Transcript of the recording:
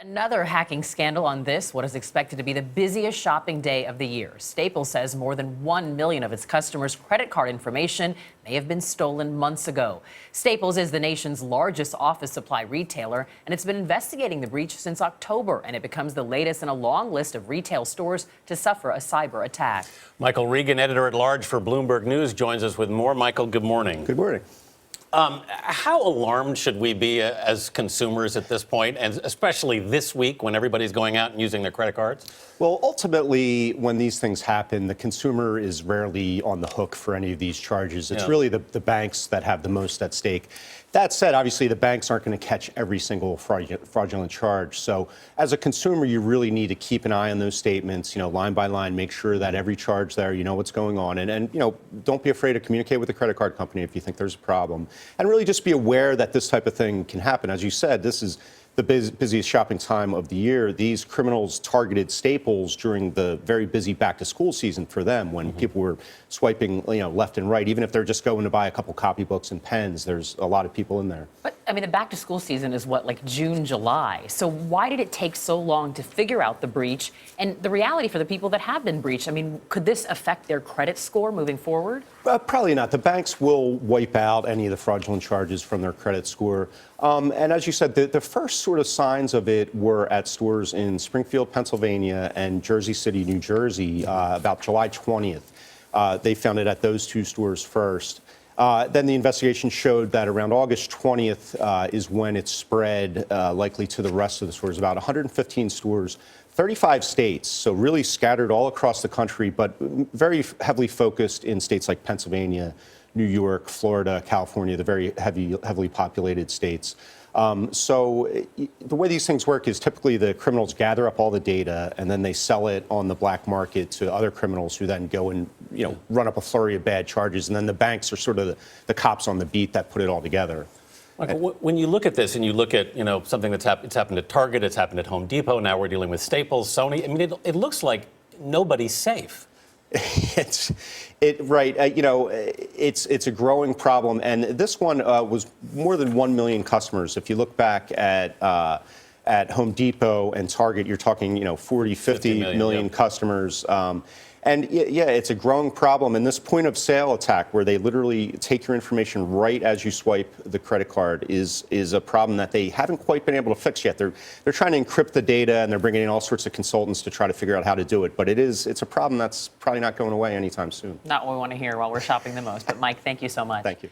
Another hacking scandal on this, what is expected to be the busiest shopping day of the year. Staples says more than 1 million of its customers' credit card information may have been stolen months ago. Staples is the nation's largest office supply retailer, and it's been investigating the breach since October, and it becomes the latest in a long list of retail stores to suffer a cyber attack. Michael Regan, editor-at-large for Bloomberg News, joins us with more. Michael, good morning. Good morning. How alarmed should we be as consumers at this point, and especially this week when everybody's going out and using their credit cards? Well, ultimately, when these things happen, the consumer is rarely on the hook for any of these charges. It's really the banks that have the most at stake. That said, obviously, the banks aren't going to catch every single fraudulent charge. So as a consumer, you really need to keep an eye on those statements, line by line, make sure that every charge there, you know what's going on. And don't be afraid to communicate with the credit card company if you think there's a problem. And really just be aware that this type of thing can happen. As you said, this is the busiest shopping time of the year. These criminals targeted Staples during the very busy back-to-school season for them, when people were swiping, left and right. Even if they're just going to buy a couple copybooks and pens, there's a lot of people in there. But, I mean, the back-to-school season is what, like June, July? So why did it take so long to figure out the breach and the reality for the people that have been breached? I mean, could this affect their credit score moving forward? Probably not. The banks will wipe out any of the fraudulent charges from their credit score. And as you said, the first sort of signs of it were at stores in Springfield, Pennsylvania, and Jersey City, New Jersey, about July 20th. They found it at those two stores first. Then the investigation showed that around August 20th is when it spread likely to the rest of the stores, about 115 stores, 35 states, so really scattered all across the country, but very heavily focused in states like Pennsylvania, New York, Florida, California, the very heavily populated states. So the way these things work is typically the criminals gather up all the data and then they sell it on the black market to other criminals who then go and run up a flurry of bad charges. And then the banks are sort of the cops on the beat that put it all together. Michael, when you look at this and you look at something it's happened at Target, it's happened at Home Depot, now we're dealing with Staples, Sony. I mean, it looks like nobody's safe. It's a growing problem, and this one was more than 1 million customers. If you look back at Home Depot and Target, you're talking 40, 50 million customers. And yeah, it's a growing problem. And this point of sale attack, where they literally take your information right as you swipe the credit card, is a problem that they haven't quite been able to fix yet. They're trying to encrypt the data, and they're bringing in all sorts of consultants to try to figure out how to do it. But it's a problem that's probably not going away anytime soon. Not what we want to hear while we're shopping the most. But Mike, thank you so much. Thank you.